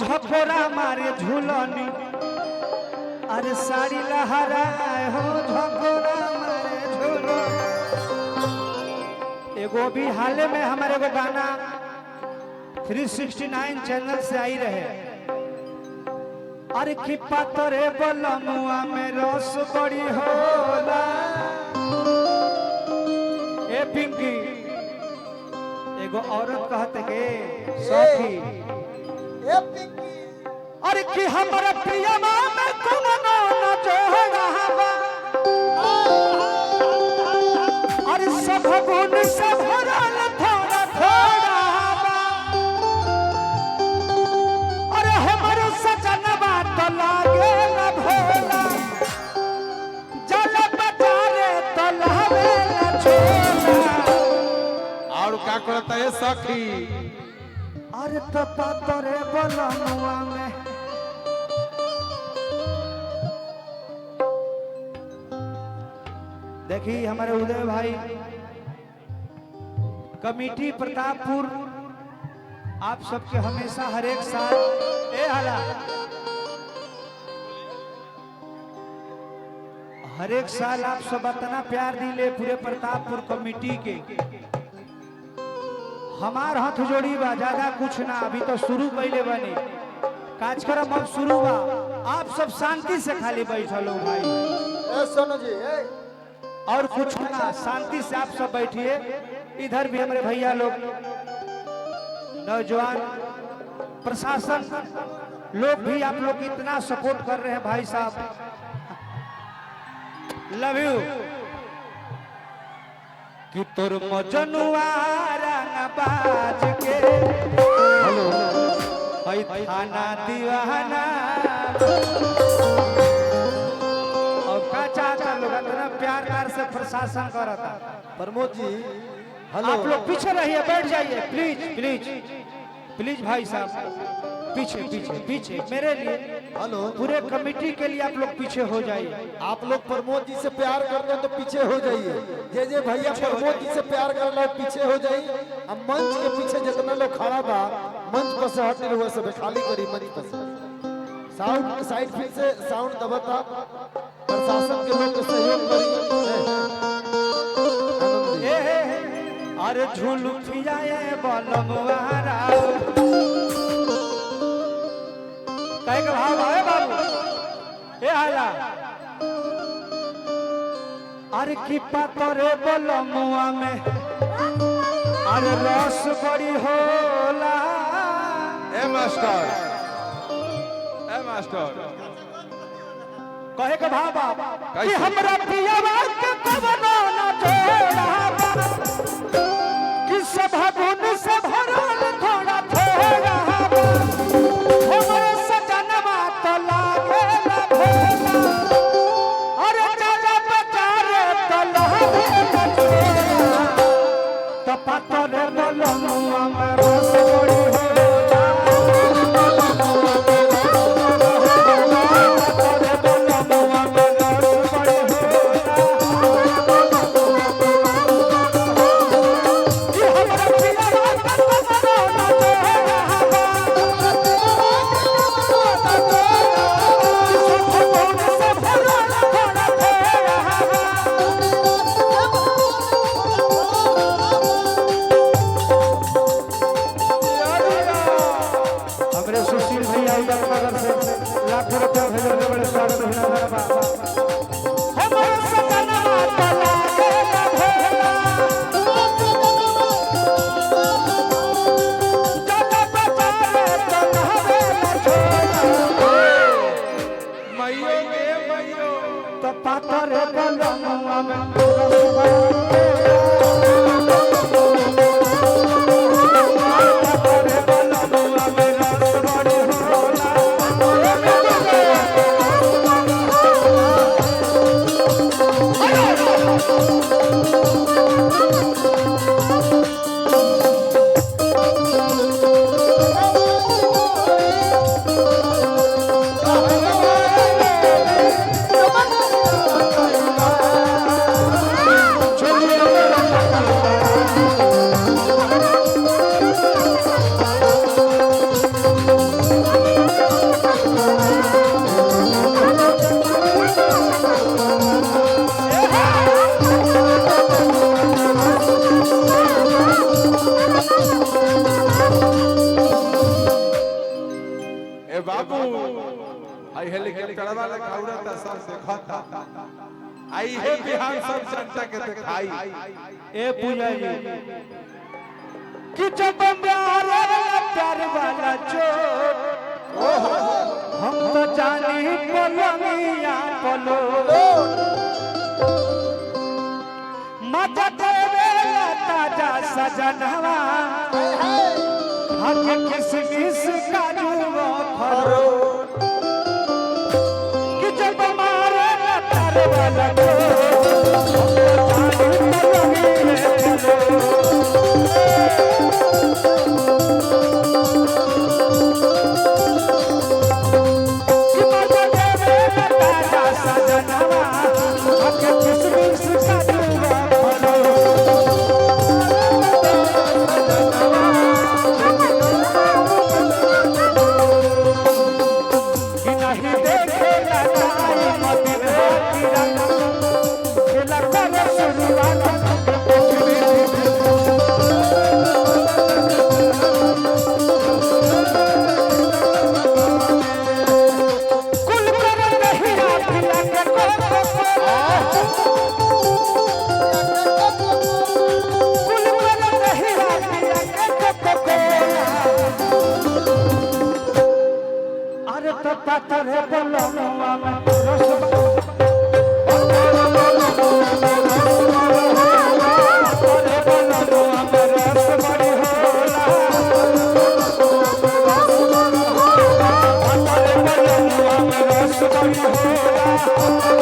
झकोरा मारे झूलनी अरे साड़ी लहराए हो झकोरा मारे झूलनी। एगो भी हाल में हमारे को गाना 369 चैनल से आई रहे अरे की पातरे बलमुआ में रस बड़ी होला। ए पिंकी एगो औरत कहते के सखी ए पिंकी अरे कि हमारा प्रियमा में कोनो न जोड़ा बा अरे सब गुण से भरल थोड़ा थोड़ा बा अरे हमारो सजनवा तो लागे न भोला जल बजारे तो लावे न छोला। और क्या करता है सखी अरे तो पातरे बलमुआ में देखिए हमारे उदय भाई कमेटी प्रतापपुर आप सबके हमेशा हर एक साल हर एक साल आप सब इतना प्यार दिले पूरे प्रतापपुर कमेटी के। हमार हाथ जोड़ी बा ज्यादा कुछ ना अभी तो शुरू पहले बने कार्यक्रम अब शुरू बा आप सब शांति से खाली बैठो भाई ए सोनू जी ए और कुछ ना शांति से आप सब बैठिए। इधर भी हमारे भैया लोग नौजवान प्रशासन लोग भी आप लोग इतना सपोर्ट कर रहे हैं भाई साहब लव यू कि तोर मजनुआ रंगबाज के हेलो हई थाना दीवाना और का चाहता लोग इतना प्यार से प्रशासन करता। प्रमोद जी हेलो आप लोग पीछे रहिए बैठ जाइए प्लीज प्लीज प्लीज भाई साहब पीछे पीछे पीछे मेरे लिए हेलो पूरे कमेटी के लिए आप लोग पीछे हो जाइए। आप लोग प्रमोद जी से प्यार कर रहे हो तो पीछे हो जाइए। जे भैया प्रमोद जी से प्यार कर रहे हो पीछे हो जाइए। अब मंच के पीछे जितना लोग खड़ा था मंच पर से हटे हुए सब खाली करी मंच पर से साउंड साइड फिर से साउंड दबाता प्रशासन के लोग सहयोग करिए। अरे झुलुठिया बलमुआरा कहे के भाव आए बाबू ए हाला अरे की पातरे बलमुआ में अरे रस बड़ी होला। ए मास्टर कहे के भाव कि हमरा पियवा के कवनो न जोड़ा कि सब गुण से भरल थोड़ा थोड़ा हमरे सजनवा तो लागे न भोला अरे चला बजारे तो लागे न छोला तो पातरे बलमुआ में रस बड़ी होला। लाखों रुपया भेजने बड़े स्वागत तो पातरे बलमुआ में बाबू आई हेलीकॉप्टर वाला खौड़ता सब देखता आई है बिहार सब जनता के दिखाई ए पूजा जी कि जब प्यार वाला चोट हम तो जानी पलंगिया पलो मजा देवे ताजा सजनवा हम किसमिस काजू फरो कि जब मारे तार वाला पत्थर है बलनुआ में रस बड़ी होला